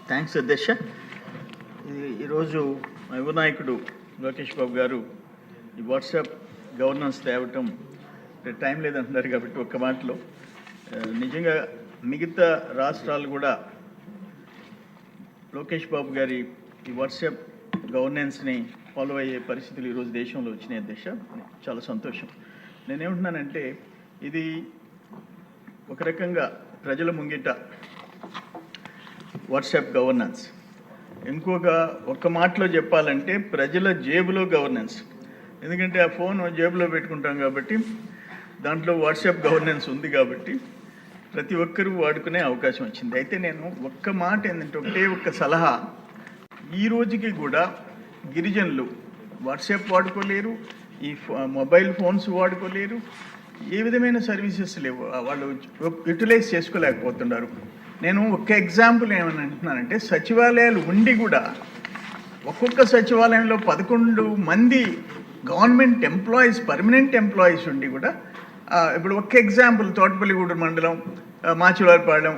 Thanks అధ్యక్ష. ఈరోజు యువ నాయకుడు లోకేష్ బాబు గారు ఈ వాట్సాప్ గవర్నెన్స్ తేవటం టైం లేదంటున్నారు కాబట్టి ఒక్క మాటలో నిజంగా మిగతా రాష్ట్రాలు కూడా లోకేష్ బాబు గారి ఈ వాట్సాప్ గవర్నెన్స్ని ఫాలో అయ్యే పరిస్థితులు ఈరోజు దేశంలో వచ్చినాయి అధ్యక్ష. చాలా సంతోషం. నేనేమంటున్నానంటే ఇది ఒక రకంగా ప్రజల ముంగిట వాట్సాప్ గవర్నెన్స్, ఒక్క మాటలో చెప్పాలంటే ప్రజల జేబులో గవర్నెన్స్. ఎందుకంటే ఆ ఫోన్ జేబులో పెట్టుకుంటాం కాబట్టి దాంట్లో వాట్సాప్ గవర్నెన్స్ ఉంది కాబట్టి ప్రతి ఒక్కరూ వాడుకునే అవకాశం వచ్చింది. అయితే నేను ఒక్క మాట ఏంటంటే ఒక్క సలహా, ఈ రోజుకి కూడా గిరిజనులు వాట్సాప్ వాడుకోలేరు, ఈ మొబైల్ ఫోన్స్ వాడుకోలేరు, ఏ విధమైన సర్వీసెస్ లేవు, వాళ్ళు యూటిలైజ్ చేసుకోలేకపోతున్నారు. నేను ఒక్క ఎగ్జాంపుల్ ఏమని అంటున్నానంటే సచివాలయాలు ఉండి కూడా ఒక్కొక్క సచివాలయంలో 11 మంది గవర్నమెంట్ ఎంప్లాయీస్, పర్మనెంట్ ఎంప్లాయీస్ ఉండి కూడా ఇప్పుడు ఒక్క ఎగ్జాంపుల్ తోటపల్లిగూడూరు మండలం మాచివారిపాలెం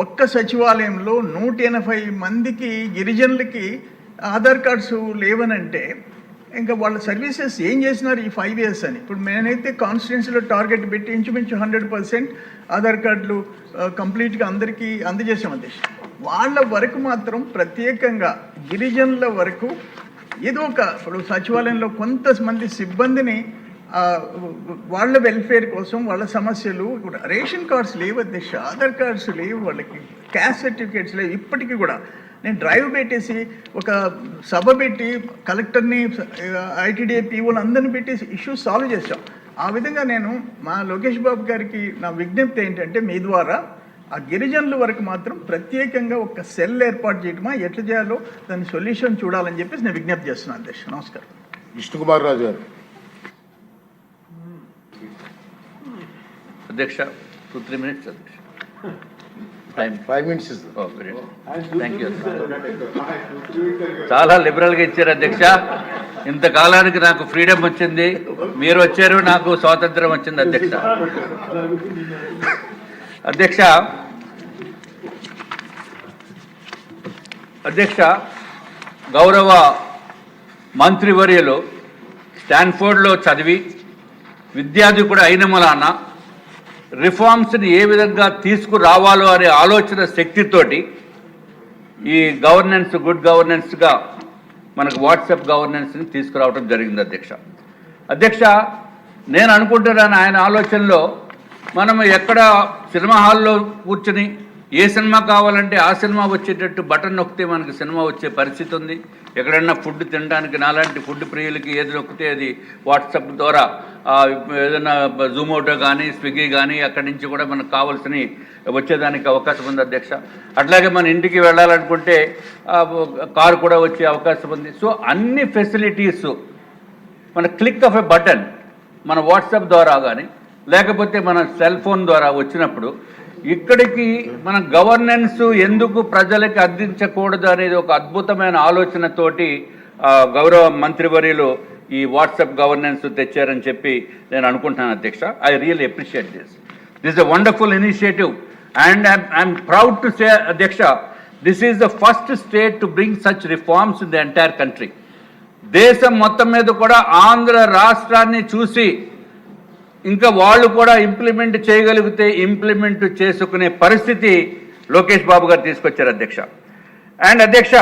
ఒక్క సచివాలయంలో 180 మందికి గిరిజనులకి ఆధార్ కార్డ్స్ లేవనంటే ఇంకా వాళ్ళ సర్వీసెస్ ఏం చేసినారు ఈ 5 years అని. ఇప్పుడు నేనైతే కాన్స్టిట్యున్సీలో టార్గెట్ పెట్టి ఇంచుమించు 100% ఆధార్ కార్డులు కంప్లీట్గా అందరికీ అందజేసాం అధ్యక్ష. వాళ్ళ వరకు మాత్రం ప్రత్యేకంగా గిరిజనుల వరకు ఏదో ఇప్పుడు సచివాలయంలో కొంతమంది సిబ్బందిని వాళ్ళ వెల్ఫేర్ కోసం వాళ్ళ సమస్యలు, రేషన్ కార్డ్స్ లేవు అధ్యక్ష, ఆధార్ కార్డ్స్ లేవు, వాళ్ళకి క్యాస్ట్ సర్టిఫికేట్స్ లేవు. ఇప్పటికీ కూడా నేను డ్రైవ్ పెట్టేసి ఒక సభ పెట్టి కలెక్టర్ని, ఐటీడీఏ పీఓలు అందరిని పెట్టి ఇష్యూస్ సాల్వ్ చేశాం. ఆ విధంగా నేను మా లోకేష్ బాబు గారికి నా విజ్ఞప్తి ఏంటంటే మీ ద్వారా ఆ గిరిజనుల వరకు మాత్రం ప్రత్యేకంగా ఒక సెల్ ఏర్పాటు చేయడమా, ఎట్లా చేయాలో దాని సొల్యూషన్ చూడాలని చెప్పేసి నేను విజ్ఞప్తి చేస్తున్నాను అధ్యక్ష. నమస్కారం. విష్ణుకుమార్ రాజు గారు. అధ్యక్ష 2-3 minutes అధ్యక్ష. 5 minutes. Thank you. చాలా లిబరల్గా ఇచ్చారు అధ్యక్ష. ఇంతకాలానికి నాకు ఫ్రీడమ్ వచ్చింది, మీరు వచ్చారు, నాకు స్వాతంత్రం వచ్చింది అధ్యక్ష. అధ్యక్ష గౌరవ మంత్రివర్యులు స్టాన్ఫోర్డ్లో చదివి విద్యార్థి కూడా అయిన మూలాన రిఫార్మ్స్ని ఏ విధంగా తీసుకురావాలో అనే ఆలోచన శక్తితోటి ఈ గవర్నెన్స్, గుడ్ గవర్నెన్స్గా మనకు వాట్సాప్ గవర్నెన్స్ని తీసుకురావడం జరిగింది అధ్యక్ష. నేను అనుకుంటున్నాను ఆయన ఆలోచనలో మనం ఎక్కడ సినిమా హాల్లో కూర్చుని ఏ సినిమా కావాలంటే ఆ సినిమా వచ్చేటట్టు బటన్ నొక్కితే మనకి సినిమా వచ్చే పరిస్థితి ఉంది. ఎక్కడన్నా ఫుడ్ తినడానికి నాలాంటి ఫుడ్ ప్రియులకి ఏది నొక్కితే అది వాట్సాప్ ద్వారా ఏదైనా జూమోటో కానీ స్విగ్గీ కానీ అక్కడి నుంచి కూడా మనకు కావాల్సినవి వచ్చేదానికి అవకాశం ఉంది అధ్యక్ష. అట్లాగే మన ఇంటికి వెళ్ళాలనుకుంటే కారు కూడా వచ్చే అవకాశం ఉంది. సో అన్ని ఫెసిలిటీస్ మన క్లిక్ ఆఫ్ ఎ బటన్ మన వాట్సాప్ ద్వారా కానీ లేకపోతే మన సెల్ ఫోన్ ద్వారా వచ్చినప్పుడు ఇక్కడికి మన గవర్నెన్స్ ఎందుకు ప్రజలకి అందించకూడదు అనేది ఒక అద్భుతమైన ఆలోచనతోటి గౌరవ మంత్రివర్యులు ఈ వాట్సాప్ గవర్నెన్స్ తెచ్చారని చెప్పి నేను అనుకుంటున్నాను అధ్యక్ష. I really appreciate this a wonderful initiative and I'm proud to say అధ్యక్ష, this is the first state to bring such reforms in the entire country. దేశం మొత్తం మీద కూడా ఆంధ్ర రాష్ట్రాన్ని చూసి ఇంకా వాళ్ళు కూడా ఇంప్లిమెంట్ చేయగలిగితే ఇంప్లిమెంట్ చేసుకునే పరిస్థితి లోకేష్ బాబు గారు తీసుకొచ్చారు అధ్యక్ష. అండ్ అధ్యక్ష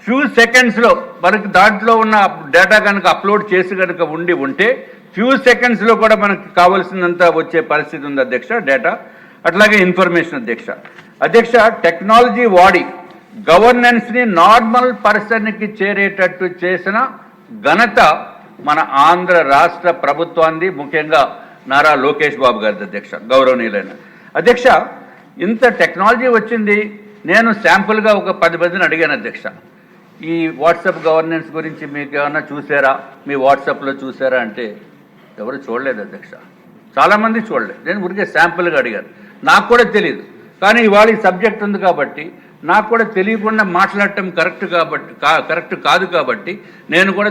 ఫ్యూ సెకండ్స్లో మనకి దాంట్లో ఉన్న డేటా కనుక అప్లోడ్ చేసి కనుక ఉంటే ఫ్యూ సెకండ్స్లో కూడా మనకి కావాల్సినంత వచ్చే పరిస్థితి ఉంది అధ్యక్ష, డేటా అట్లాగే ఇన్ఫర్మేషన్ అధ్యక్ష. టెక్నాలజీ వాడి గవర్నెన్స్ని నార్మల్ పర్సన్కి చేరేటట్టు చేసిన ఘనత మన ఆంధ్ర రాష్ట్ర ప్రభుత్వాన్ని, ముఖ్యంగా నారా లోకేష్ బాబు గారి అధ్యక్ష, గౌరవనీయులైన అధ్యక్ష. ఇంత టెక్నాలజీ వచ్చింది. నేను శాంపుల్గా ఒక 10 మందిని అడిగాను అధ్యక్ష, ఈ వాట్సాప్ గవర్నెన్స్ గురించి మీకు ఏమన్నా చూసారా, మీ వాట్సాప్లో చూసారా అంటే ఎవరు చూడలేదు అధ్యక్ష, చాలామంది చూడలేదు. నేను ఊరికే శాంపుల్గా అడిగాను, నాకు కూడా తెలియదు. కానీ ఇవాళ ఈ సబ్జెక్ట్ ఉంది కాబట్టి నాకు కూడా తెలియకుండా మాట్లాడటం కరెక్ట్ కాదు కాబట్టి నేను కూడా